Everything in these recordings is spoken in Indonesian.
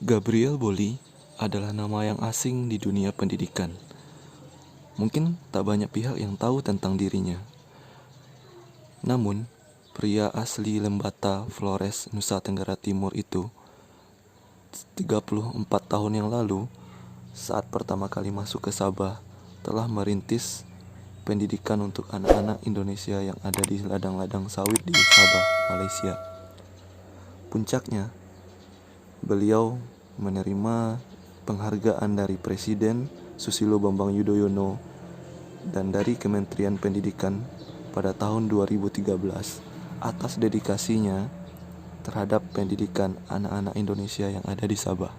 Gabriel Boli adalah nama yang asing di dunia pendidikan. Mungkin tak banyak pihak yang tahu tentang dirinya. Namun, pria asli Lembata, Flores, Nusa Tenggara Timur itu 34 tahun yang lalu, saat pertama kali masuk ke Sabah, telah merintis pendidikan untuk anak-anak Indonesia yang ada di ladang-ladang sawit di Sabah, Malaysia. Puncaknya, beliau menerima penghargaan dari Presiden Susilo Bambang Yudhoyono dan dari Kementerian Pendidikan pada tahun 2013 atas dedikasinya terhadap pendidikan anak-anak Indonesia yang ada di Sabah.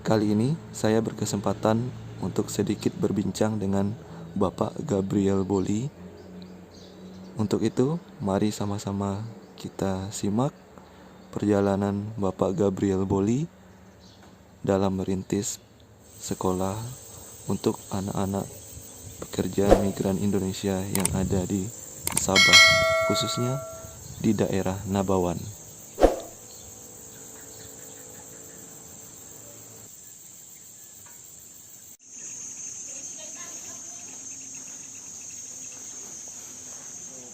Kali ini saya berkesempatan untuk sedikit berbincang dengan Bapak Gabriel Boli. Untuk itu, mari sama-sama kita simak perjalanan Bapak Gabriel Boli dalam merintis sekolah untuk anak-anak pekerja migran Indonesia yang ada di Sabah, khususnya di daerah Nabawan.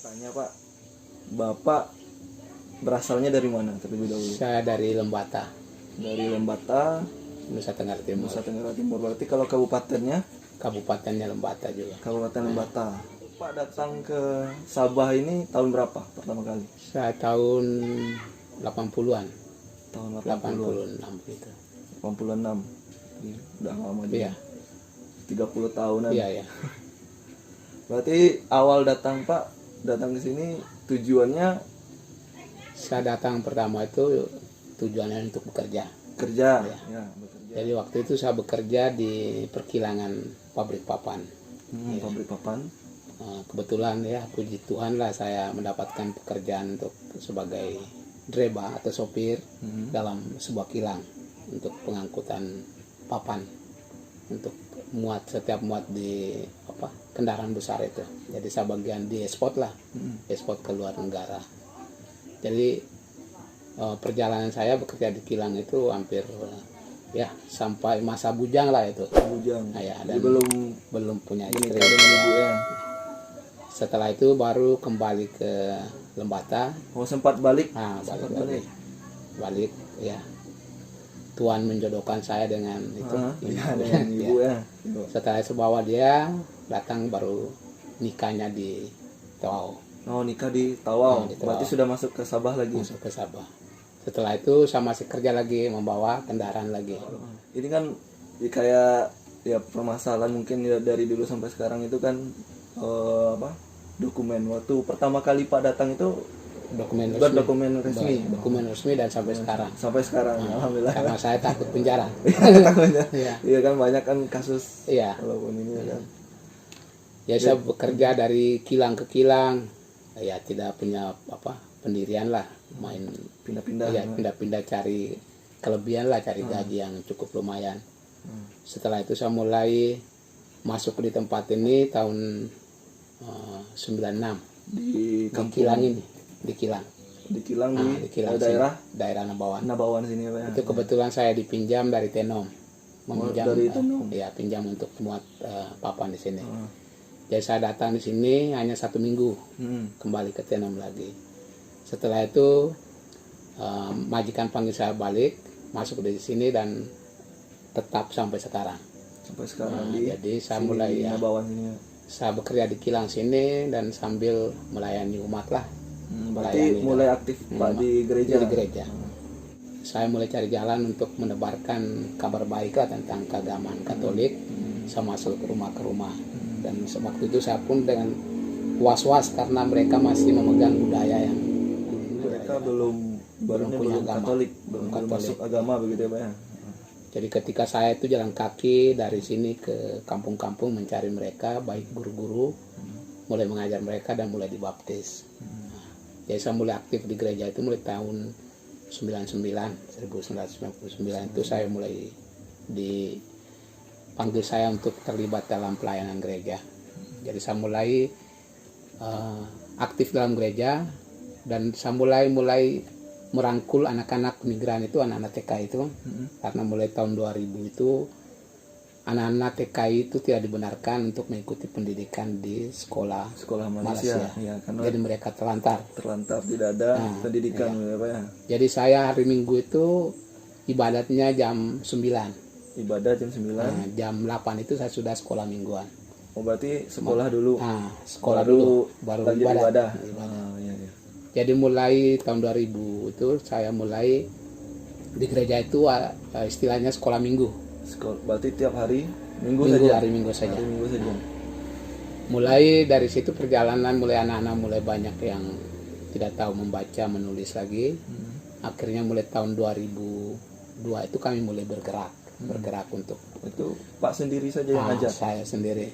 Tanya Pak, Bapak berasalnya dari mana terlebih dahulu? Saya dari Lembata, Dari Lembata, Nusa Tenggara Timur. Nusa Tenggara Timur. Berarti kalau kabupatennya Kabupatennya Lembata juga. Kabupaten Lembata. Pak datang ke Sabah ini tahun berapa pertama kali? Saya tahun 80-an, Tahun 80, 86 gitu. 86. Udah lama Iya, juga. 30 tahunan. iya, iya. Berarti awal datang ke sini tujuannya Saya datang pertama itu tujuannya untuk bekerja. kerja. Iya. Ya, bekerja. Jadi waktu itu saya bekerja di perkilangan pabrik papan. Iya. Pabrik papan. Kebetulan ya, puji Tuhan lah saya mendapatkan pekerjaan untuk sebagai dreba atau sopir dalam sebuah kilang untuk pengangkutan papan, untuk setiap muat di kendaraan besar itu. Jadi saya bagian di ekspor lah, ekspor ke luar negara. Jadi perjalanan saya bekerja di kilang itu hampir ya sampai masa bujang lah itu. Bujang. Nah, ya, Jadi dan belum belum punya istri. menikah dengan ibu ya. Setelah itu baru kembali ke Lembata. Oh, sempat balik. Balik lagi. Balik ya. Tuhan menjodohkan saya dengan itu. Iya, dengan ibu ya. Setelah itu bawa dia datang, baru nikahnya di Tawau. Oh, nikah di Tawau. Di Tawau. Berarti sudah masuk ke Sabah lagi. Masuk ke Sabah. Setelah itu saya masih kerja lagi, membawa kendaraan lagi. Ini kan ya, kayak ya permasalahan mungkin ya, dari dulu sampai sekarang itu kan dokumen. Waktu pertama kali Pak datang itu Dokumen berdokumen resmi. Dokumen resmi dan sampai sekarang. Sampai sekarang, alhamdulillah. Karena saya takut penjara. Takutnya. Iya. Iya kan banyak kan kasus. Iya. Walaupun ini kan. Ya saya bekerja dari kilang ke kilang. Ya tidak punya pendirian lah, main Pindah-pindah. ya pindah-pindah cari kelebihan lah, cari gaji yang cukup lumayan. Setelah itu saya mulai masuk di tempat ini tahun 96 Di kampung kilang ini, di kilang. di Kilang Di kilang daerah Nabawan. Nabawan sini Pak ya. Itu kebetulan saya dipinjam dari Tenom, meminjam dari Tenom? ya pinjam untuk muat papan di sini. Jadi saya datang di sini hanya 1 minggu, kembali ke Tenom lagi. Setelah itu majikan panggil saya balik, masuk di sini dan tetap sampai sekarang. Sampai sekarang Jadi saya sini, mulai di ya, Nabawan sini ya. saya bekerja di kilang sini dan sambil melayani umat lah. Berarti mulai aktif Pak di gereja. Di gereja. Saya mulai cari jalan untuk menebarkan kabar baik lah tentang keagamaan Katolik. Saya masuk ke rumah dan waktu itu saya pun dengan was-was karena mereka masih memegang budaya yang Mereka belum punya agama. Katolik, belum Katolik. masuk agama begitu ya Pak ya. Jadi ketika saya itu jalan kaki dari sini ke kampung-kampung mencari mereka, baik guru-guru, mulai mengajar mereka dan mulai dibaptis. Jadi saya mulai aktif di gereja itu mulai tahun 1999 itu saya mulai dipanggil saya untuk terlibat dalam pelayanan gereja. Jadi saya mulai aktif dalam gereja dan saya mulai merangkul anak-anak migran itu, anak-anak TKI itu, karena mulai tahun 2000 itu anak-anak TKI itu tidak dibenarkan untuk mengikuti pendidikan di sekolah Malaysia. Ya, karena jadi mereka terlantar. tidak ada pendidikan iya. ya Pak ya. Jadi saya hari Minggu itu ibadatnya jam 9. Ibadah jam 9. Nah, jam 8 itu saya sudah sekolah mingguan. Oh berarti sekolah dulu. Nah, sekolah dulu baru lanjut ibadah. Iya, iya. Jadi mulai tahun 2000 itu saya mulai di gereja itu istilahnya sekolah minggu. Berarti tiap hari minggu saja. Hari Minggu saja. Hari Minggu saja. Mulai dari situ perjalanan, mulai anak-anak mulai banyak yang tidak tahu membaca menulis lagi. Akhirnya mulai tahun 2002 itu kami mulai bergerak untuk itu Pak sendiri saja yang ngajar. Saya sendiri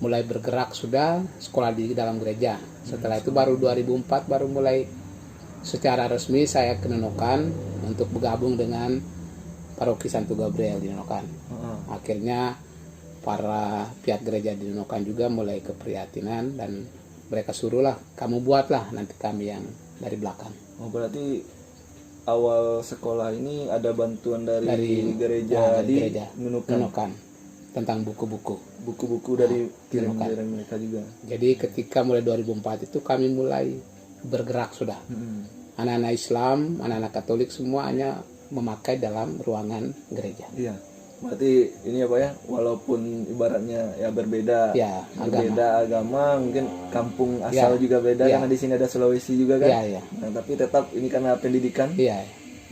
mulai bergerak sudah sekolah di dalam gereja. Setelah itu baru 2004 baru mulai secara resmi saya ke Nunukan untuk bergabung dengan Paroki Santo Gabriel di Nunukan. Akhirnya para pihak gereja di Nunukan juga mulai keprihatinan dan mereka suruhlah, kamu buatlah, nanti kami yang dari belakang. Oh berarti awal sekolah ini ada bantuan dari gereja dari di gereja Nunukan tentang buku-buku dari kirim mereka juga. Jadi ketika mulai 2004 itu kami mulai bergerak sudah. Anak-anak Islam, anak-anak Katolik semuanya memakai dalam ruangan gereja. Iya. Berarti ini ya Pak ya, walaupun ibaratnya ya berbeda agama, mungkin kampung asal juga beda karena di sini ada Sulawesi juga kan. Iya. Nah, tapi tetap ini karena pendidikan. Iya.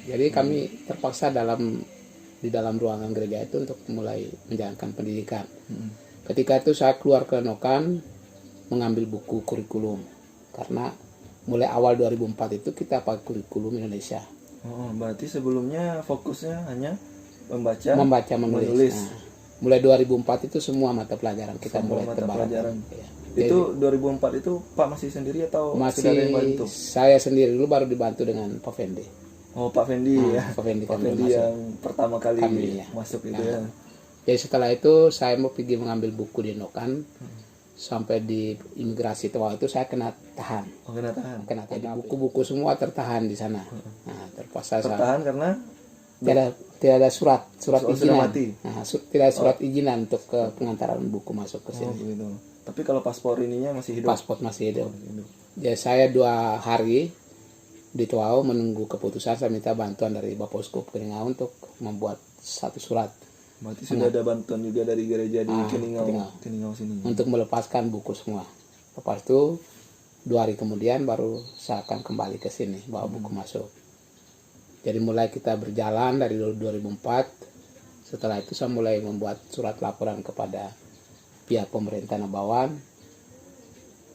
Jadi kami terpaksa di dalam ruangan gereja itu untuk mulai menjalankan pendidikan. Ketika itu saya keluar ke Nunukan mengambil buku kurikulum karena mulai awal 2004 itu kita pakai kurikulum Indonesia. Oh, berarti sebelumnya fokusnya hanya membaca menulis. Nah, mulai 2004 itu semua mata pelajaran kita mulai terbatas. Ya. Itu 2004 itu Pak masih sendiri atau masih ada yang bantu? Saya sendiri dulu, baru dibantu dengan Pak Fendi. Oh Pak Fendi ya. Pak Fendi yang pertama kali masuk itu ya. Jadi setelah itu saya mau pergi mengambil buku di Nunukan. Sampai di imigrasi waktu itu saya kena tahan. Oh, kena tahan. Jadi buku-buku semua tertahan di sana. Nah, terpaksa tertahan karena tidak ada surat izinan. Nah, tidak ada surat izinan untuk ke pengantaran buku masuk ke sini. Gitu. Tapi kalau paspor ininya masih hidup. Paspor masih hidup. Jadi saya 2 hari di Tuau menunggu keputusan. Saya minta bantuan dari Bapak Uskup Keningau untuk membuat satu surat. Berarti sudah ada bantuan juga dari gereja di Keningau sini. Untuk melepaskan buku semua. Lepas itu 2 hari kemudian baru saya akan kembali ke sini bawa buku masuk. Jadi mulai kita berjalan dari 2004. Setelah itu saya mulai membuat surat laporan kepada pihak pemerintah Nabawan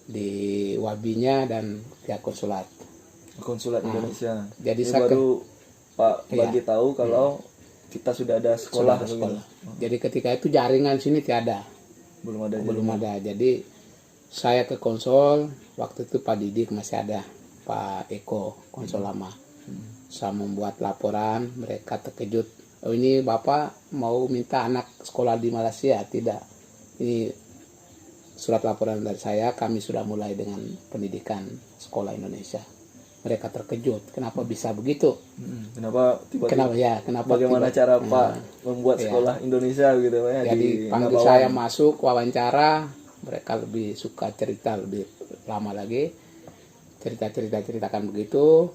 di Wabinya dan pihak konsulat Indonesia. Jadi saya baru Pak bagi tahu kalau kita sudah ada sekolah. Jadi ketika itu jaringan sini tiada. Belum ada. Jadi saya ke konsul, waktu itu Pak Didik masih ada, Pak Eko, konsul lama. Saya membuat laporan, mereka terkejut. Oh ini Bapak mau minta anak sekolah di Malaysia? Tidak. Ini surat laporan dari saya, kami sudah mulai dengan pendidikan sekolah Indonesia. Mereka terkejut, kenapa bisa begitu? Kenapa tiba-tiba? Kenapa bagaimana cara Pak membuat sekolah Indonesia gitu Pak ya? Jadi panggil saya masuk wawancara, mereka lebih suka cerita lebih lama lagi, ceritakan begitu,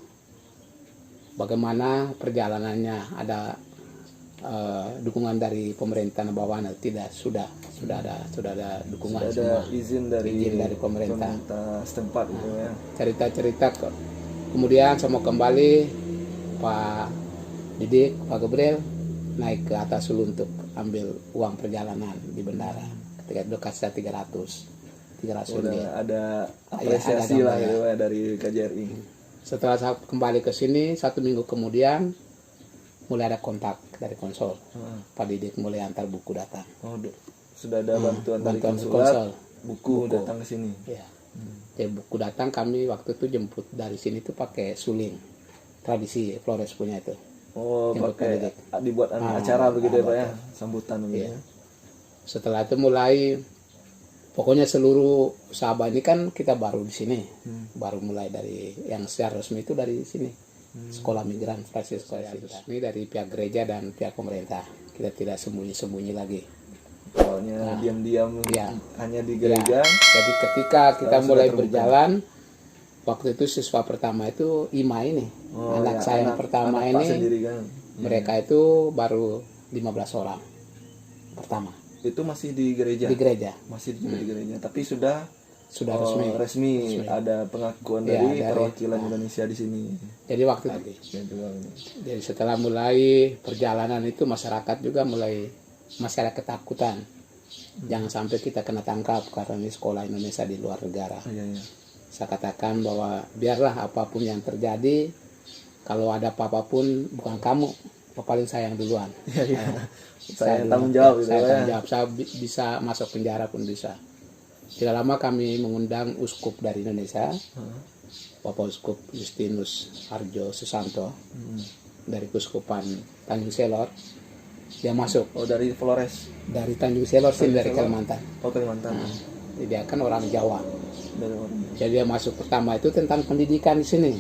bagaimana perjalanannya, ada dukungan dari pemerintah Nabawan atau tidak? Sudah ada dukungan, sudah ada semua. izin dari pemerintah setempat gitu ya. Cerita kemudian saya mau kembali, Pak Didik, Pak Gabriel naik ke atas dulu untuk ambil uang perjalanan di bandara. Ketika itu kasih saya 300 ada apresiasi lah gitu ya dari KJRI. Setelah saya kembali ke sini 1 minggu kemudian mulai ada kontak dari konsul. Pak Didik mulai antar buku datang. Sudah ada bantuan dari konsulat, buku datang ke sini. Ya. Jadi buku datang, kami waktu itu jemput dari sini tuh pakai suling tradisi Flores punya itu. Pakai dibuat acara begitu ya Pak ya, sambutan begitu. Setelah itu mulai, pokoknya seluruh sahabat ini kan kita baru di sini, baru mulai dari yang secara resmi itu dari sini. sekolah migran Fransisco resmi dari pihak gereja dan pihak pemerintah. Kita tidak sembunyi-sembunyi lagi. Awalnya diam-diam Iya. hanya di Ya, gereja. jadi ketika kita Sekarang mulai sudah terbuka. berjalan, waktu itu siswa pertama itu Ima ini, anak saya yang pertama anak Pak ini, sendiri kan. mereka itu baru 15 orang pertama Itu masih di gereja. di gereja. Masih di gereja, tapi sudah Sudah resmi. ada pengakuan Ya, dari dari- perwakilan Indonesia di sini. Jadi waktu lagi. Ya, juga ini. Jadi setelah mulai perjalanan itu masyarakat juga masih ada ketakutan. Jangan sampai kita kena tangkap karena ini sekolah Indonesia di luar negara. Iya, iya. Saya katakan bahwa biarlah apapun yang terjadi, kalau ada apa-apapun bukan kamu, paling saya yang duluan. Saya tanggung jawab gitu Saya ya. tanggung jawab. Saya bisa masuk penjara pun bisa. Tidak lama kami mengundang uskup dari Indonesia, Bapak Uskup Justinus Harjo Susanto dari Keuskupan Tanjung Selor. Dia masuk Oh, dari Flores. dari Tanjung Selor sini dari Selor. Kalimantan. Oh, Kalimantan. Jadi dia kan orang Jawa. Dari orang. Jadi dia masuk pertama itu tentang pendidikan di sini.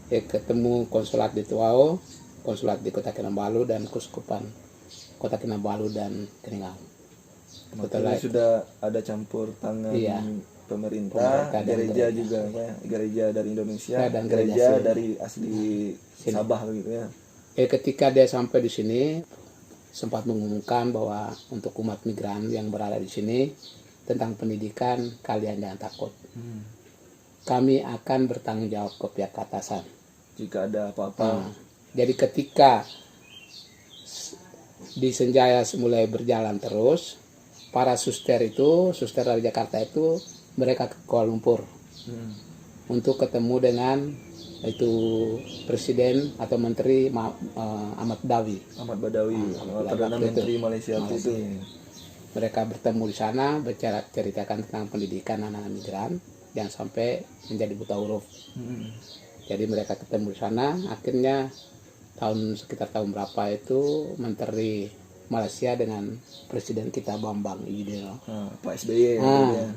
Dia ketemu konsulat di Tuao, konsulat di Kota Kinabalu dan Keuskupan Kota Kinabalu dan Keningau. Makanya sudah ada campur tangan Iya. pemerintah, Pemerintah dan gereja gereja. juga ya. Gereja dari Indonesia Ya, dan gereja gereja sini. dari asli Sabah gitu ya. Ketika dia sampai di sini sempat mengumumkan bahwa untuk umat migran yang berada di sini tentang pendidikan kalian jangan takut. Kami akan bertanggung jawab ke pihak atasan. Jika ada apa-apa. Jadi ketika di Senjaya mulai berjalan terus, para suster dari Jakarta itu mereka ke Kuala Lumpur untuk ketemu dengan itu Presiden atau Menteri Ahmad Dawi. Ahmad Badawi, Perdana waktu Menteri itu. Malaysia waktu itu. Mereka bertemu di sana, ceritakan tentang pendidikan anak-anak migran yang sampai menjadi buta huruf. Jadi mereka ketemu di sana, akhirnya sekitar tahun berapa itu Menteri Malaysia dengan Presiden kita Bambang Yudhoyono. Pak SBY ya,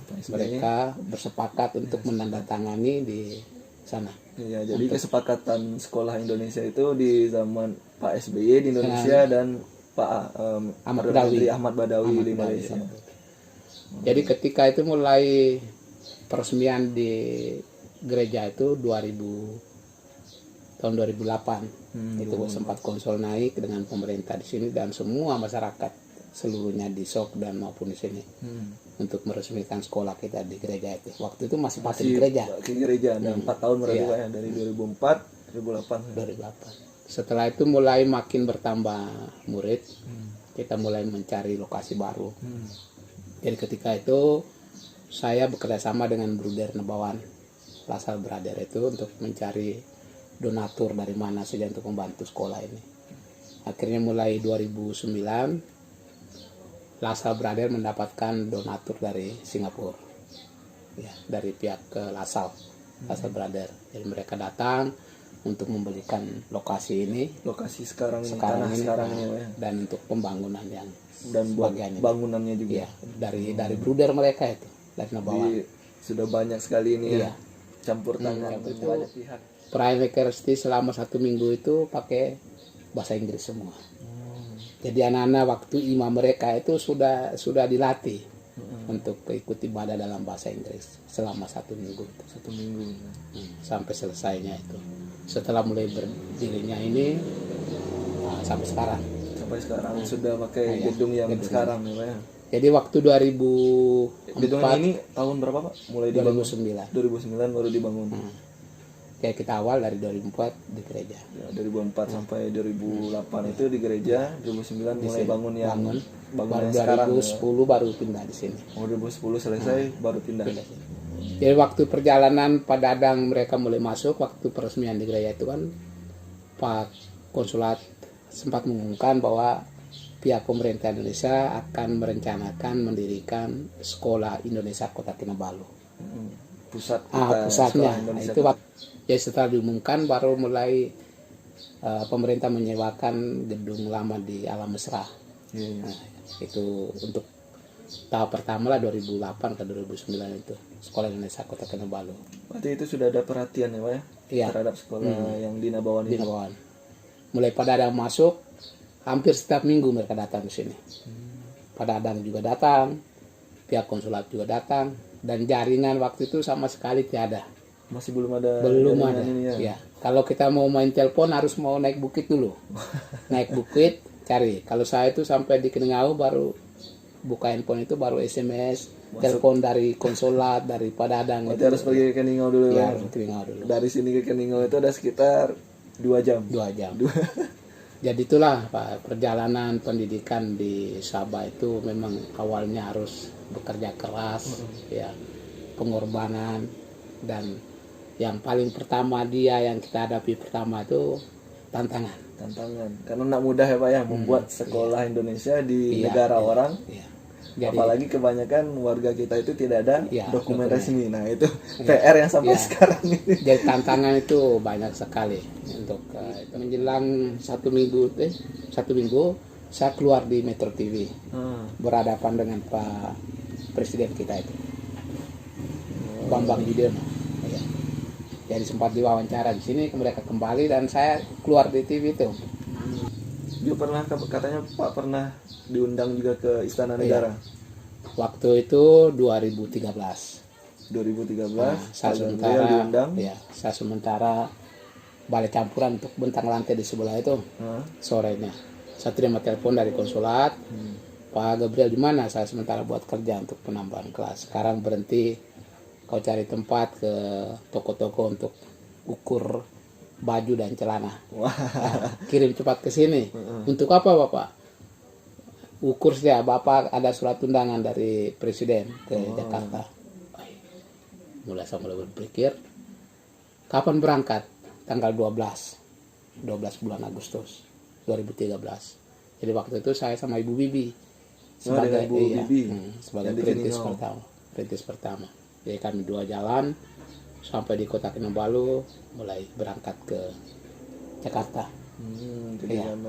Pak SBY. Mereka bersepakat untuk menandatangani di sana. Iya, jadi kesepakatan sekolah Indonesia itu di zaman Pak SBY di Indonesia dan Pak Ahmad Perdana Badawi. Menteri Ahmad Badawi Ahmad di Badawi. Malaysia. Jadi ketika itu mulai peresmian di gereja itu tahun 2008 itu sempat konsul naik dengan pemerintah di sini dan semua masyarakat seluruhnya di Sok dan maupun di sini untuk meresmikan sekolah kita di gereja itu. Waktu itu masih pakai di gereja. Ke gereja dan 4 tahun berarti Iya. Pak ya, dari 2004 2008. 2008. Setelah itu mulai makin bertambah murid, kita mulai mencari lokasi baru. Jadi ketika itu saya bekerja sama dengan Bruder Nebawan, Lasal Brother itu untuk mencari donatur dari mana saja untuk membantu sekolah ini. Akhirnya mulai 2009 Lasal Brother mendapatkan donatur dari Singapura, ya, dari pihak ke Lasal Brother. Jadi mereka datang untuk membelikan lokasi ini Lokasi sekarang sekarang tanah ini sekarang ini Pak ya. dan untuk pembangunan yang Dan buat sebagian ini. bangunannya juga. Ya, dari Bruder mereka itu dari Nebawan. Jadi sudah banyak sekali ini Iya. ya. Campur tangan campur dari banyak pihak. Private University selama 1 minggu itu pakai bahasa Inggris semua. Jadi anak-anak waktu imam mereka itu sudah dilatih untuk ikut ibadah dalam bahasa Inggris selama 1 minggu itu. 1 minggu. Sampai selesainya itu. Setelah mulai berdirinya ini sampai sekarang. Sampai sekarang sudah pakai gedung yang sekarang ya Pak ya. Jadi waktu 2004 Gedung ini tahun berapa Pak? Mulai dibangun 2009. 2009 baru dibangun. Kayak kita awal dari 2004 di gereja. Ya, 2004 sampai 2008 itu di gereja, 2009 mulai bangun yang Baru yang sekarang. 2010 baru pindah di sini. 2010 selesai baru pindah. Jadi waktu perjalanan Pak Dadang mereka mulai masuk, waktu peresmian di gereja itu kan Pak Konsulat sempat mengumumkan bahwa pihak pemerintah Indonesia akan merencanakan mendirikan sekolah Indonesia Kota Kinabalu. Pusat kita, Pusatnya. sekolah Indonesia. Itu ya setelah diumumkan baru mulai pemerintah menyewakan gedung lama di Alam Mesra. Iya, iya. Nah, itu untuk tahap pertama lah 2008 ke 2009 itu Sekolah Indonesia Kota Kinabalu. Berarti itu sudah ada perhatian ya Pak ya? Iya. Terhadap sekolah yang di Nabawan Di ini. Nabawan. Mulai pada Adang masuk, hampir setiap minggu mereka datang ke sini. Pada Adang juga datang, pihak konsulat juga datang, dan jaringan waktu itu sama sekali tiada. Masih belum ada Belum jaringan ada. ini ya? Ya. Kalau kita mau main telepon harus mau naik bukit dulu. Naik bukit, cari. Kalau saya itu sampai di Keningau baru buka handphone itu baru SMS, telepon dari konsulat, dari Padadang. Berarti harus pergi ke Keningau dulu Ya, ya? harus ke Keningau dulu. Dari sini ke Keningau itu ada sekitar 2 jam. 2 jam. Jadi itulah Pak, perjalanan pendidikan di Sabah itu memang awalnya harus bekerja keras, ya, pengorbanan, dan yang paling pertama yang kita hadapi pertama itu tantangan. Karena tidak mudah ya Pak ya membuat sekolah Indonesia di negara orang. Ya. Jadi, Apalagi kebanyakan warga kita itu tidak ada dokumen resmi. Nah itu PR yang sampai sekarang ini. jadi tantangan itu banyak sekali untuk itu. Menjelang satu minggu saya keluar di Metro TV berhadapan dengan Pak Presiden kita itu Bambang Yudhoyono. Ya. Jadi sempat diwawancara di sini, mereka kembali dan saya keluar di TV itu. Dia pernah katanya Pak pernah diundang juga ke Istana Negara. Waktu itu 2013. 2013 saya sementara balai campuran untuk bentang lantai di sebelah itu. Sorenya saya terima telepon dari konsulat, Pak Gabriel di mana? Saya sementara buat kerja untuk penambahan kelas. Sekarang berhenti, kau cari tempat ke toko-toko untuk ukur baju dan celana. Nah, kirim cepat ke sini. Untuk apa Bapak? Ukur saja, Bapak ada surat undangan dari Presiden ke Jakarta. Mulai saya berpikir, kapan berangkat? Tanggal 12 bulan Agustus 2013. Jadi waktu itu saya sama Ibu Bibi sebagai sebagai perintis pertama. Jadi kami 2 jalan sampai di Kota Kinabalu, mulai berangkat ke Jakarta.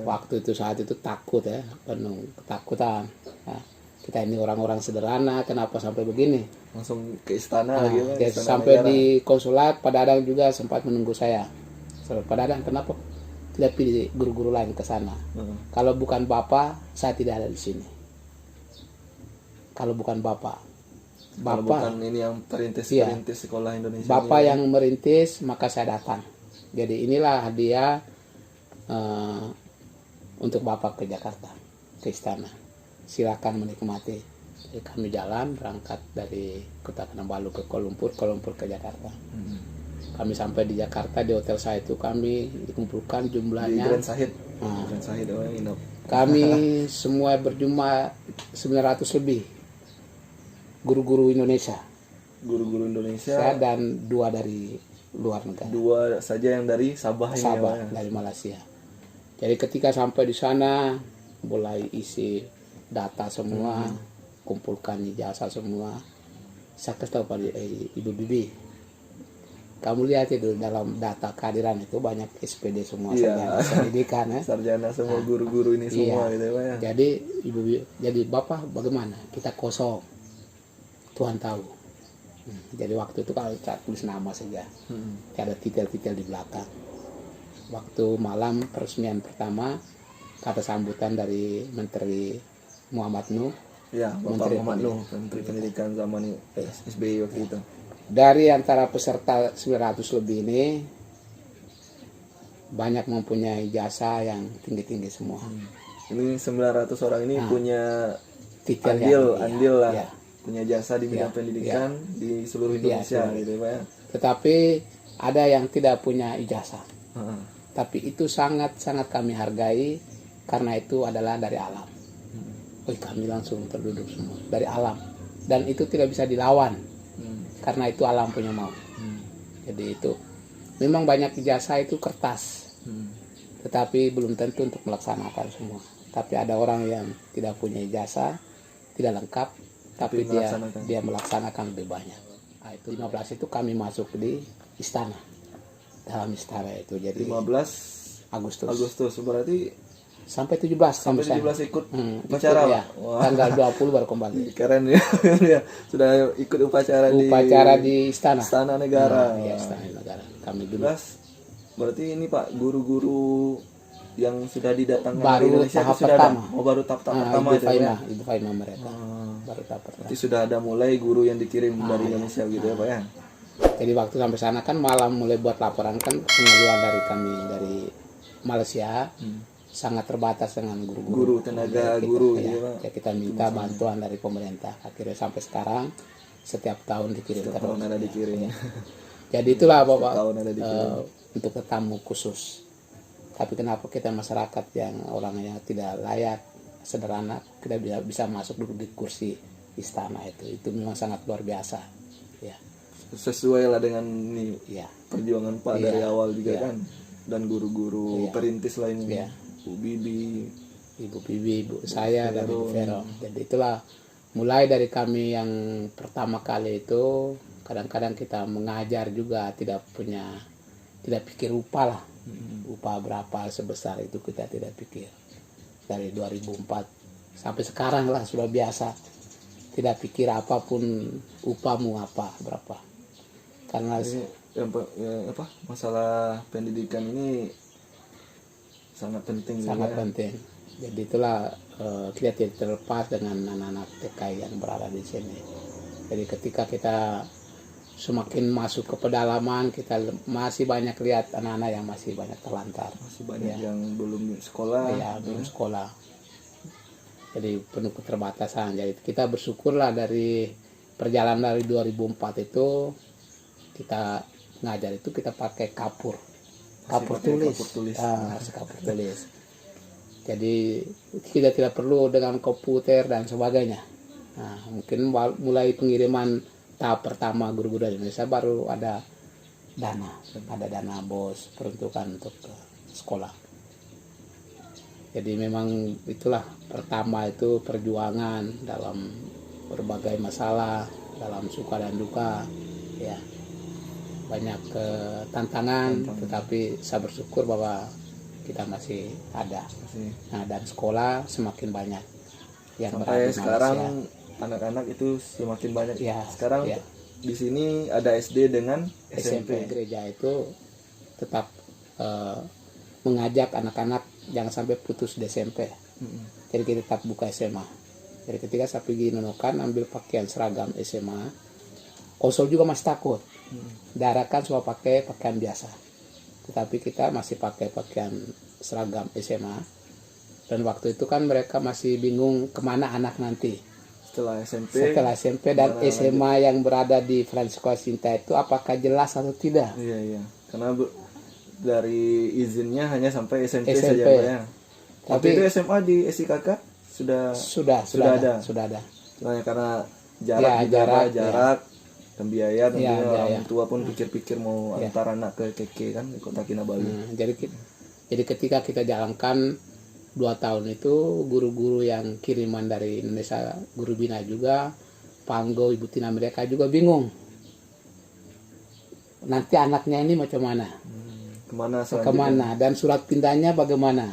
Waktu itu saat itu takut ya, penuh ketakutan. Nah, kita ini orang-orang sederhana, kenapa sampai begini? Langsung ke istana Sampai negara. Di konsulat Padadang juga sempat menunggu saya. Padadang, kenapa tidak pilih guru-guru lain ke sana? Kalau bukan Bapak, saya tidak ada di sini. Kalau bukan Bapak bukan ini yang perintis sekolah Indonesia. Bapak yang merintis, maka saya datang. Jadi inilah hadiah untuk Bapak ke Jakarta, ke istana. Silakan menikmati. Jadi kami jalan berangkat dari Kota Kinabalu ke Kuala Lumpur ke Jakarta. Kami sampai di Jakarta, di hotel saya itu kami dikumpulkan jumlahnya. Di Grand Sahid. Grand Sahid kami semua berjumlah 900 lebih. Guru-guru Indonesia. Saya dan 2 dari luar negara. 2 saja yang dari Sabah ini. Dari Malaysia. Jadi ketika sampai di sana, mulai isi data semua, kumpulkan ijazah semua. Saya kasih tahu pada Ibu Bibi, kamu lihat itu dalam data kehadiran itu banyak SPD semua, sarjana pendidikan ya. Sarjana semua guru-guru ini semua gitu ya. Jadi jadi Bapak bagaimana? Kita kosong. Tuhan tahu. Jadi waktu itu kalau tulis nama saja, ada titel-titel di belakang. Waktu malam peresmian pertama, kata sambutan dari Menteri Muhammad Nuh. Ya, Bapak Muhammad Nuh, Menteri Pendidikan zaman SBY waktu itu. Dari antara peserta 900 lebih ini, banyak mempunyai jasa yang tinggi-tinggi semua. Ini 900 orang ini punya andil lah. Ya. Punya jasa di bidang pendidikan di seluruh Indonesia gitu Pak ya. Tetapi ada yang tidak punya ijazah. Tapi itu sangat-sangat kami hargai karena itu adalah dari alam. Kami langsung terduduk semua dari alam, dan itu tidak bisa dilawan karena itu alam punya mau. Jadi itu memang banyak ijazah itu kertas, tetapi belum tentu untuk melaksanakan semua. Tapi ada orang yang tidak punya ijazah, tidak lengkap, tapi dia melaksanakan lebih banyak. Nah, itu 15 itu kami masuk di istana, dalam istana itu. Jadi 15 Agustus berarti sampai 17 Sampai kami sana. 17 ikut Ikut, upacara, ya. Pak? Wah, Tanggal 20 baru kembali. keren ya. Ya, sudah ikut upacara Di istana. Istana Negara. Iya, Wah. istana negara. Kami dulu 17. Berarti ini Pak, guru-guru yang sudah didatangkan baru dari Indonesia tahap itu sudah pertama. ada. Oh, baru tahap pertama Ibu itu ya, Pak, ya? Faima, Ibu Faima mereka. Baru tahap pertama. Berarti sudah ada mulai guru yang dikirim dari iya. Indonesia gitu ya Pak ya. Jadi waktu sampai sana kan malam mulai buat laporan kan, pengeluaran dari kami dari Malaysia sangat terbatas dengan Guru, guru-guru. tenaga Kita- guru ya, gitu ya Pak. ya kita minta bantuan dari pemerintah. Akhirnya sampai sekarang setiap tahun dikirim terus. Tahun ada dikirim. Jadi itulah Bapak tahun ada dikirim. untuk tamu khusus. Tapi kenapa kita masyarakat yang orangnya tidak layak, sederhana, kita bisa masuk duduk di kursi istana itu memang sangat luar biasa. Ya, Sesuai lah dengan ini ya, perjuangan Pak Iya, dari awal juga iya. kan. Dan guru-guru Iya. perintis lainnya. Iya. Bu Bibi. Ibu Bibi, Ibu saya dan Vero. Ibu Vero. Jadi itulah mulai dari kami yang pertama kali itu, kadang-kadang kita mengajar juga tidak pikir upah lah. Upah berapa sebesar itu kita tidak pikir. Dari 2004 sampai sekarang lah sudah biasa. Tidak pikir apapun upahmu berapa. Karena Apa masalah pendidikan ini sangat penting sangat juga ya. penting. Jadi itulah kita tidak terlepas dengan anak-anak TKI yang berada di sini. Jadi ketika kita semakin masuk ke pedalaman, kita masih banyak lihat anak-anak yang masih banyak terlantar. Masih banyak Ya. yang belum sekolah. Ya, belum sekolah. Jadi penuh keterbatasan. Jadi kita bersyukurlah dari perjalanan dari 2004 itu kita ngajar itu kita pakai kapur pakai tulis. kapur tulis. Masih kapur tulis. Jadi kita tidak perlu dengan komputer dan sebagainya. Nah, mungkin mulai pengiriman tahap pertama guru-guru dari Indonesia baru ada dana BOS peruntukan untuk sekolah. Jadi memang itulah pertama itu perjuangan dalam berbagai masalah, dalam suka dan duka, ya banyak tantangan, tetapi saya bersyukur bahwa kita masih ada. Nah, dan sekolah semakin banyak yang berada Sampai di sekarang Malaysia. anak-anak itu semakin banyak. Ya, Sekarang ya. di sini ada SD dengan SMP SMP. gereja itu tetap mengajak anak-anak jangan sampai putus di SMP. Jadi kita tetap buka SMA. Jadi ketika saya pergi Nunukan ambil pakaian seragam SMA, konsol juga masih takut. Daerahkan semua pakai pakaian biasa. Tetapi kita masih pakai pakaian seragam SMA. Dan waktu itu kan mereka masih bingung kemana anak nanti. Setelah SMP dan SMA yang berada di Francisco Jacinta itu apakah jelas atau tidak? Iya. Karena dari izinnya hanya sampai SMP, saja SMP. Pak ya. Tapi Tapi itu SMA di SIKK sudah ada. Soalnya karena jarak Ya, juga, Pak, jarak, jarak dan biaya tentunya Ya, orang biaya. tua pun pikir-pikir mau Ya. antar anak ke KK kan di Kota Kinabalu. Jadi ketika kita jalankan 2 tahun itu guru-guru yang kiriman dari Indonesia, guru Bina juga, Panggo, Ibu Tina mereka juga bingung. Nanti anaknya ini macam mana? Kemana selanjutnya? Kemana? Dan surat pindahnya bagaimana?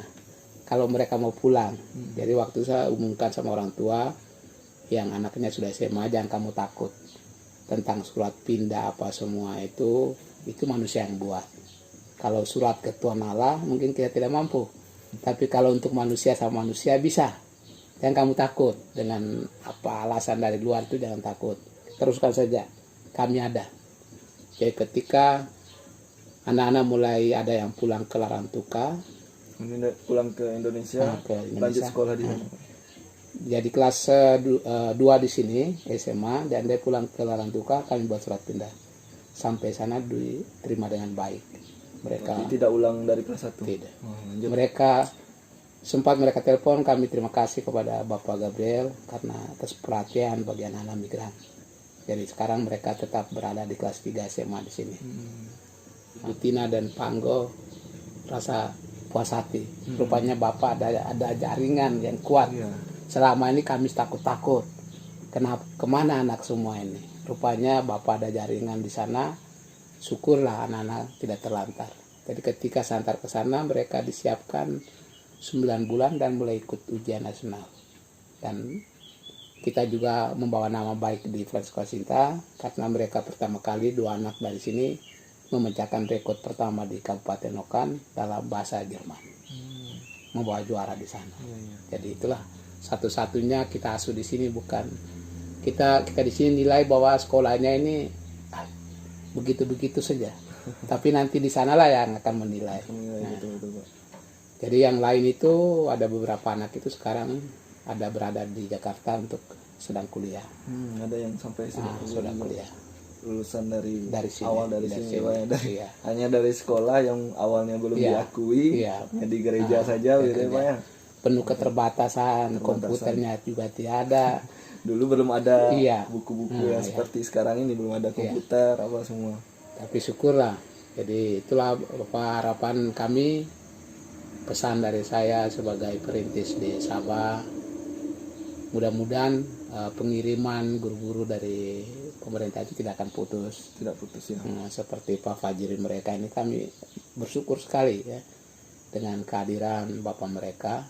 Kalau mereka mau pulang. Jadi waktu saya umumkan sama orang tua yang anaknya sudah SMA, jangan kamu takut. Tentang surat pindah apa semua itu manusia yang buat. Kalau surat ke Tuhan Allah mungkin kita tidak mampu. Tapi kalau untuk manusia sama manusia bisa. Jangan kamu takut dengan apa alasan dari luar itu, jangan takut. Teruskan saja. Kami ada. Jadi ketika anak-anak mulai ada yang pulang ke Larantuka, pulang ke Indonesia, ke Indonesia. lanjut sekolah di sana. Jadi kelas 2 di sini SMA dan dia pulang ke Larantuka, kami buat surat pindah. Sampai sana diterima dengan baik. Mereka Berarti tidak ulang dari kelas 1. tidak. Lanjut. Mereka telepon, kami terima kasih kepada Bapak Gabriel karena atas perhatian bagi anak-anak migran. Jadi sekarang mereka tetap berada di kelas 3 SMA di sini. Bu Tina dan Panggo rasa puas hati. Rupanya Bapak ada jaringan yang kuat. Iya. Selama ini kami takut-takut. Kemana anak semua ini? Rupanya Bapak ada jaringan di sana. Syukurlah anak-anak tidak terlantar. Jadi ketika saya antar ke sana mereka disiapkan 9 bulan dan mulai ikut ujian nasional. Dan kita juga membawa nama baik di Flat Sekolah Sinta karena mereka pertama kali 2 anak dari sini memecahkan rekor pertama di Kabupaten Okan dalam bahasa Jerman, membawa juara di sana. Jadi itulah satu-satunya kita asuh di sini, bukan kita di sini nilai bahwa sekolahnya ini begitu-begitu saja. Tapi nanti di sanalah yang akan menilai. Nah, Betul, Pak. jadi yang lain itu ada beberapa anak itu sekarang ada berada di Jakarta untuk sedang kuliah. Ada yang sampai Sudah kuliah. lulusan dari Sini, awal dari sini, Pak, ya. Iya. Hanya dari sekolah yang awalnya belum diakui, Iya. ya di gereja saja gitu ya, Pak ya. Penuh keterbatasan, komputernya juga tidak ada. Dulu belum ada Iya. buku-buku yang seperti sekarang ini, belum ada komputer apa semua. Tapi syukurlah. Jadi itulah Bapak harapan kami, pesan dari saya sebagai perintis di Sabah. Mudah-mudahan pengiriman guru-guru dari pemerintah itu tidak akan putus. Tidak putus ya. Seperti Pak Fajri mereka ini, kami bersyukur sekali ya dengan kehadiran Bapak mereka.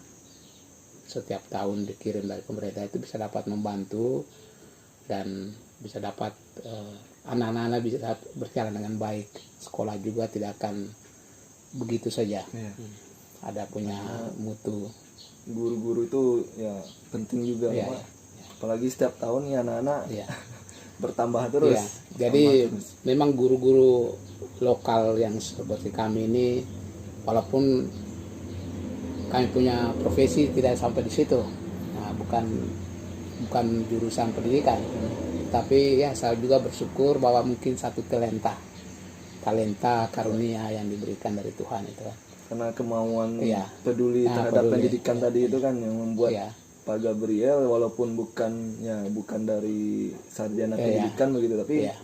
Setiap tahun dikirim dari pemerintah itu bisa dapat membantu dan bisa dapat anak-anak bisa berjalan dengan baik. Sekolah juga tidak akan begitu saja. Ada punya mutu. Guru-guru itu ya penting juga, Iya, Pak. iya. Apalagi setiap tahun ya anak-anak Iya. bertambah terus. Iya. Jadi memang guru-guru lokal yang seperti kami ini, walaupun kami punya profesi tidak sampai di situ, nah, bukan jurusan pendidikan, tapi ya saya juga bersyukur bahwa mungkin satu talenta karunia yang diberikan dari Tuhan itu kan. Karena kemauan Iya. peduli terhadap peduli. pendidikan tadi itu kan yang membuat Iya. Pak Gabriel walaupun bukan dari sarjana pendidikan begitu, tapi Iya.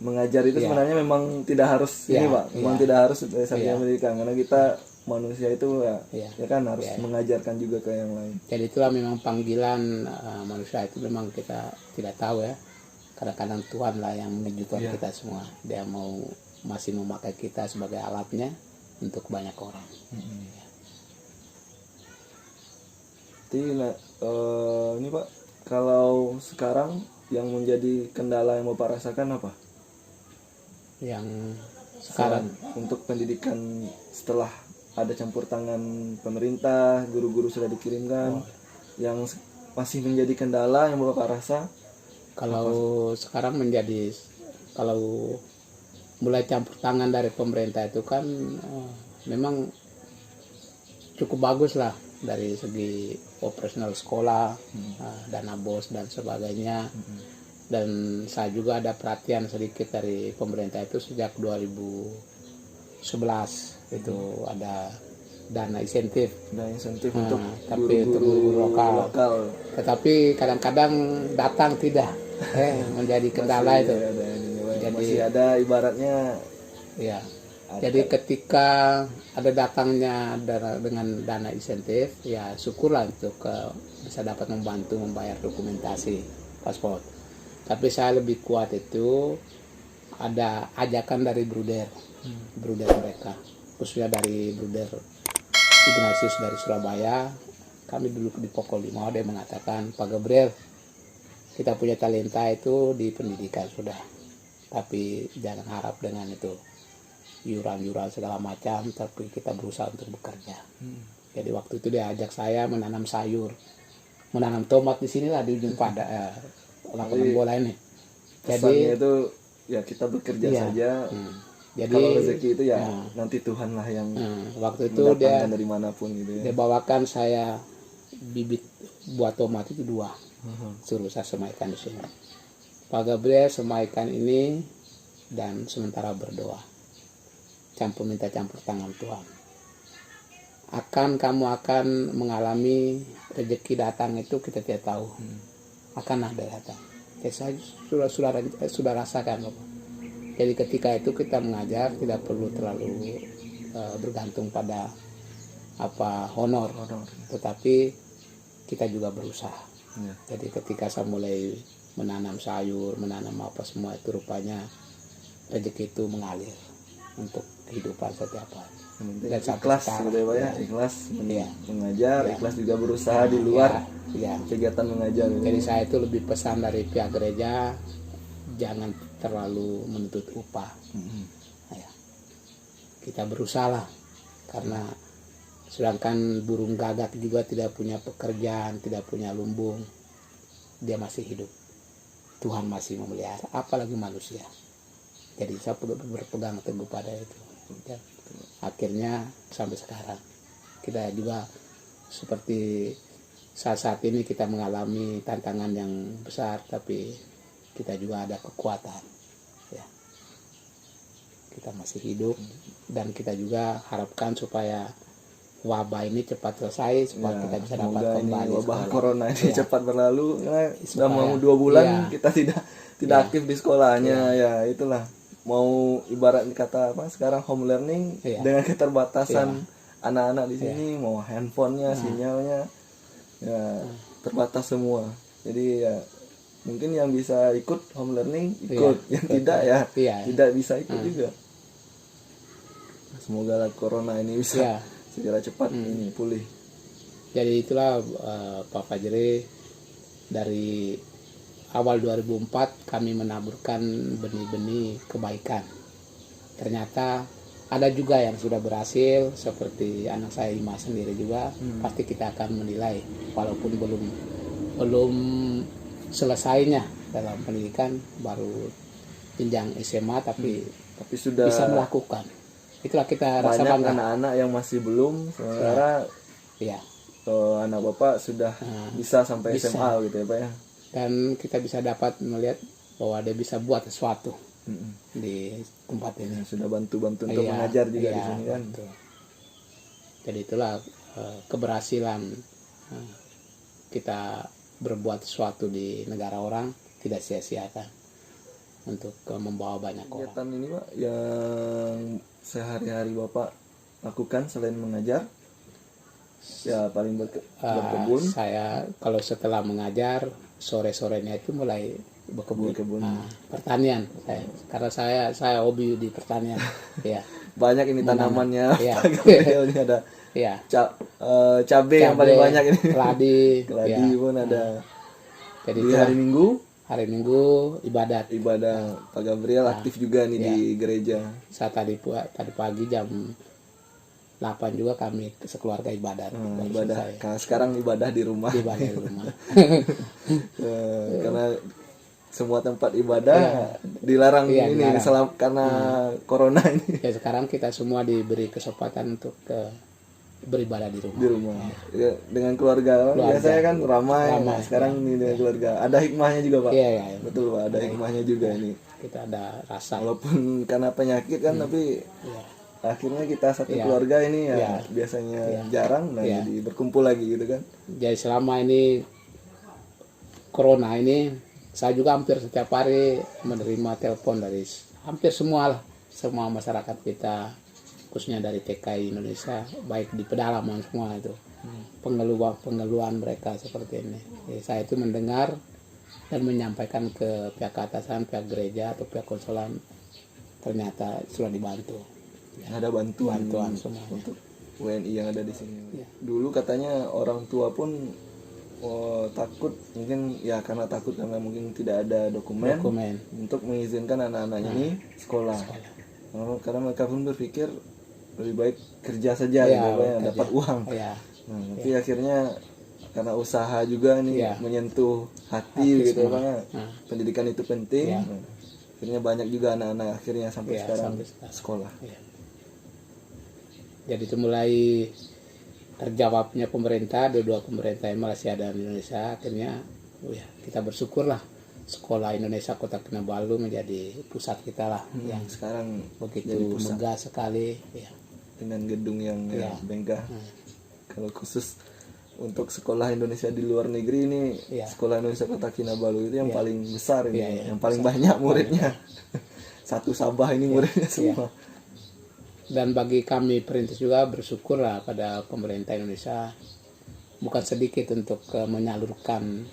mengajar itu sebenarnya memang tidak harus ini, Pak. Memang tidak harus dari sarjana pendidikan, karena kita manusia itu ya kan harus mengajarkan juga ke yang lain. Jadi itulah memang panggilan manusia itu, memang kita tidak tahu ya. Kadang-kadang Tuhan lah yang mengejutkan kita semua. Dia masih memakai kita sebagai alatnya untuk banyak orang. Jadi ini Pak, kalau sekarang yang menjadi kendala yang Bapak rasakan apa? Yang sekarang untuk pendidikan setelah ada campur tangan pemerintah, guru-guru sudah dikirimkan, yang masih menjadi kendala yang Bapak rasa? Kalau sekarang kalau mulai campur tangan dari pemerintah itu kan memang cukup bagus lah dari segi operasional sekolah, dana bos dan sebagainya. Dan saya juga ada perhatian sedikit dari pemerintah itu sejak 2011 itu ada dana insentif untuk guru-guru lokal. Tetapi kadang-kadang datang tidak menjadi kendala itu. Jadi masih ada ibaratnya ya. Jadi ketika ada datangnya dengan dana insentif, ya syukurlah untuk bisa dapat membantu membayar dokumentasi paspor. Tapi saya lebih kuat itu ada ajakan dari bruder mereka, khususnya dari bruder Ignatius dari Surabaya. Kami dulu di Pokol 5, dia mengatakan, Pak Gabriel, kita punya talenta itu di pendidikan sudah, tapi jangan harap dengan itu yuran-yuran segala macam, tapi kita berusaha untuk bekerja. Jadi waktu itu dia ajak saya menanam sayur, menanam tomat di sinilah di ujung pada lapangan bola ini. Jadi itu ya kita bekerja saja. Jadi kalau rezeki itu ya nanti Tuhan lah yang waktu itu dia dari manapun gitu ya. Dia bawakan saya bibit buah tomat itu 2, suruh saya semaikan di sini. Pak Gabriel, semaikan ini dan sementara berdoa. Minta campur tangan Tuhan. Kamu akan mengalami rezeki datang itu kita tidak tahu. Akan ada datang. Ya, saya sudah rasakan, Bapak. Jadi ketika itu kita mengajar tidak perlu terlalu bergantung pada honor, tetapi kita juga berusaha. Jadi ketika saya mulai menanam sayur, menanam apa semua itu, rupanya rezeki itu mengalir untuk kehidupan setiap hari. Yang penting Dan sampai ikhlas sekarang. gitu ya Pak ya, ikhlas Iya. mengajar, Iya. ikhlas juga berusaha di luar Ya. kegiatan mengajar gitu. Jadi saya itu lebih pesan dari pihak gereja, jangan terlalu menuntut upah. Ya. Kita berusaha lah, karena sedangkan burung gagak juga tidak punya pekerjaan, tidak punya lumbung, dia masih hidup. Tuhan masih memelihara, apalagi manusia. Jadi saya berpegang teguh pada itu. Ya. Akhirnya sampai sekarang kita juga seperti saat ini kita mengalami tantangan yang besar, tapi kita juga ada kekuatan. Ya. Kita masih hidup dan kita juga harapkan supaya wabah ini cepat selesai supaya kita bisa dapat semoga ini kembali wabah sekolah. corona ini Ya. cepat berlalu, karena sudah Supaya- mau 2 bulan ya. kita tidak Ya. aktif di sekolahnya. Ya itulah, mau ibarat kata apa sekarang home learning Ya. dengan keterbatasan anak-anak di sini, mau handphonenya, sinyalnya ya terbatas semua. Jadi ya mungkin yang bisa ikut home learning ikut, yang tidak ya Iya. tidak bisa ikut juga. Semoga lah corona ini bisa Ya. segera cepat ini pulih. Jadi itulah Pak Fajri, dari awal 2004 kami menaburkan benih-benih kebaikan. Ternyata ada juga yang sudah berhasil, seperti anak saya Ima sendiri juga. Pasti kita akan menilai, walaupun belum selesainya dalam pendidikan, baru jenjang SMA, tapi Sudah bisa melakukan. Itulah kita rasa banyak bangga. anak-anak yang masih belum, sementara Ya. anak bapak sudah bisa sampai bisa. SMA gitu ya Pak ya. Dan kita bisa dapat melihat bahwa dia bisa buat sesuatu di tempat ini. Sudah bantu-bantu untuk Iya, mengajar juga di iya, sini kan. betul. Jadi itulah keberhasilan kita berbuat sesuatu di negara orang, tidak sia-siakan untuk membawa banyak orang. Kegiatan ini Pak yang sehari-hari bapak lakukan selain mengajar, ya paling berkebun. Saya kalau setelah mengajar, sore-sorenya itu mulai berkebun. Berkebun. Pertanian karena saya hobi di pertanian. Ya. Banyak ini tanamannya. Iya. Pak Gabriel, ini ada Ya. cabai yang paling banyak ini. Keladi. Keladi pun ada. Jadi Di itu hari Minggu ibadat. ibadah Pak Gabriel aktif juga nih di gereja. Saya tadi pagi jam 8 juga kami sekeluarga ibadat. Baru Ibadah. selesai. Karena sekarang ibadah di rumah. Ibadah di rumah. Karena semua tempat ibadah dilarang Iya, ini dilarang. karena corona ini Ya sekarang kita semua diberi kesempatan untuk beribadah di rumah. di rumah. Ya, dengan keluarga. Biasanya kan ramai. Nah, sekarang ini dengan keluarga. Ada hikmahnya juga Pak. Iya, iya. Betul Pak, ada hikmahnya juga ini. Kita ada rasa. Walaupun karena penyakit kan, tapi Iya. akhirnya kita satu keluarga ini ya Iya. biasanya jarang, nah Iya. jadi berkumpul lagi gitu kan. Jadi selama ini corona ini, saya juga hampir setiap hari menerima telepon dari hampir semua masyarakat kita, khususnya dari TKI Indonesia, baik di pedalaman semua itu. Pengeluhan mereka seperti ini. Jadi saya itu mendengar dan menyampaikan ke pihak atasan, pihak gereja atau pihak konsulan, ternyata sudah dibantu. Ada bantuan semuanya. untuk WNI yang ada di sini. Iya. Dulu katanya orang tua pun takut, mungkin ya karena takut karena mungkin tidak ada dokumen untuk mengizinkan anak-anaknya ini sekolah. Karena mereka pun berpikir lebih baik kerja saja Iya, gitu, ya, kerja. dapat uang. Iya. Nah, tapi akhirnya karena usaha juga nih Iya. menyentuh hati gitu semua. Pak. Pendidikan itu penting. Iya. Nah, akhirnya banyak juga anak-anak akhirnya sampai Iya, sekarang sampai sekarang. sekolah. Iya. Jadi itu mulai terjawabnya pemerintah, dua pemerintah Malaysia dan Indonesia, akhirnya kita bersyukurlah sekolah Indonesia Kota Kinabalu menjadi pusat kita lah, yang Sekarang begitu jadi pusat. megah sekali. Ya. Dengan gedung yang Iya. megah. Kalau khusus untuk sekolah Indonesia di luar negeri ini, Iya. sekolah Indonesia Kota Kinabalu itu yang paling besar ini, Iya, iya. yang paling banyak muridnya. Satu Sabah ini muridnya semua. Dan bagi kami perintis juga bersyukurlah pada pemerintah Indonesia, bukan sedikit untuk menyalurkan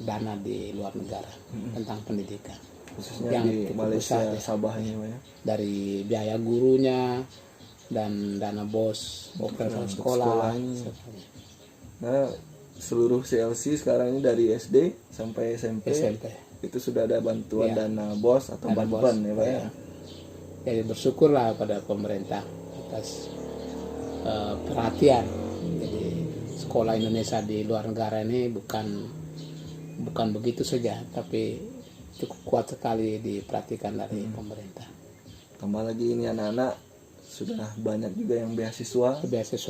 dana di luar negara tentang pendidikan. Khususnya Yang di cukup Malaysia besar, ya. Sabah ini Pak, ya. Dari biaya gurunya, dan dana BOS operasional untuk sekolah. sekolah ini. Nah, seluruh CLC sekarang ini dari SD sampai SMP, itu sudah ada bantuan Ya. dana BOS atau Dana bantuan BOS, ya Pak ya. ya. Jadi bersyukurlah pada pemerintah atas perhatian. Jadi sekolah Indonesia di luar negara ini bukan begitu saja, tapi cukup kuat sekali diperhatikan dari pemerintah. Tambah lagi ini anak-anak sudah banyak juga yang beasiswa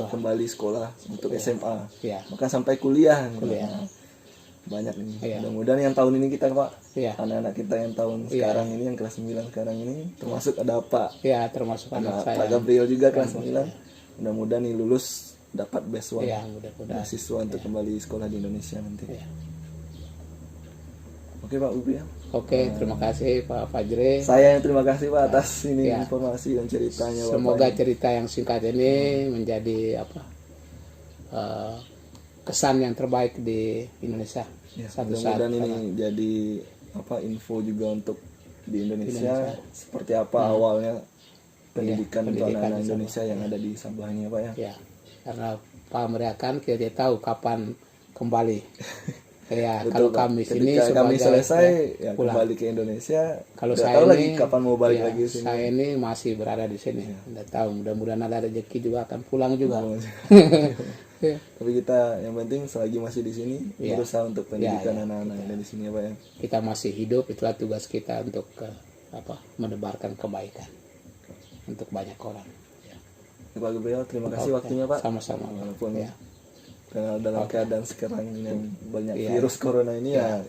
kembali sekolah untuk SMA, Ya. bahkan sampai kuliah. Kuliah. Nah, banyak ini. Iya. Mudah-mudahan yang tahun ini kita Pak, Iya. anak-anak kita yang tahun sekarang ini yang kelas 9 sekarang ini, termasuk ada Pak Ya, termasuk anak saya. Pak Gabriel juga kelas 9. Mudah-mudahan nih lulus dapat beasiswa, Ya, mudah-mudahan. beasiswa untuk kembali sekolah di Indonesia nanti. Ya. Oke Pak Ubi ya. Oke, terima kasih Pak Fajri. Saya yang terima kasih Pak atas ini Ya. informasi dan ceritanya Bapak. Semoga cerita yang singkat ini menjadi kesan yang terbaik di Indonesia. Ya, Satu saat mudah-mudahan ini jadi info juga untuk di Indonesia, seperti apa awalnya pendidikan untuk pendidikan anak-anak di Indonesia yang ada di Sabah ini ya Pak ya. ya, karena Pak Meriakan kita tahu kapan kembali. Ya, kalau Pak. kami sini Ketika kami selesai ya, pulang. kembali ke Indonesia. Kalau udah saya tahu ini, lagi kapan mau balik ya, lagi ke sini. saya ini masih berada di sini. Udah tahu, mudah-mudahan ada rezeki juga akan pulang juga. Ya. Tapi kita yang penting selagi masih di sini Ya. berusaha untuk pendidikan Ya. anak-anak yang ada di sini ya Pak ya. Kita masih hidup, itulah tugas kita untuk menebarkan kebaikan untuk banyak orang. Ya, Pak Gabriel, terima kasih waktunya Pak. Sama-sama. Walaupun Ya. dalam keadaan sekarang yang banyak Iya. virus corona ini ya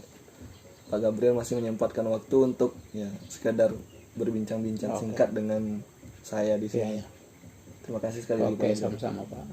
Pak Gabriel masih menyempatkan waktu untuk ya sekadar berbincang-bincang singkat dengan saya di sini. Iya. Terima kasih sekali lagi Pak Oke, Gabriel. sama-sama Pak.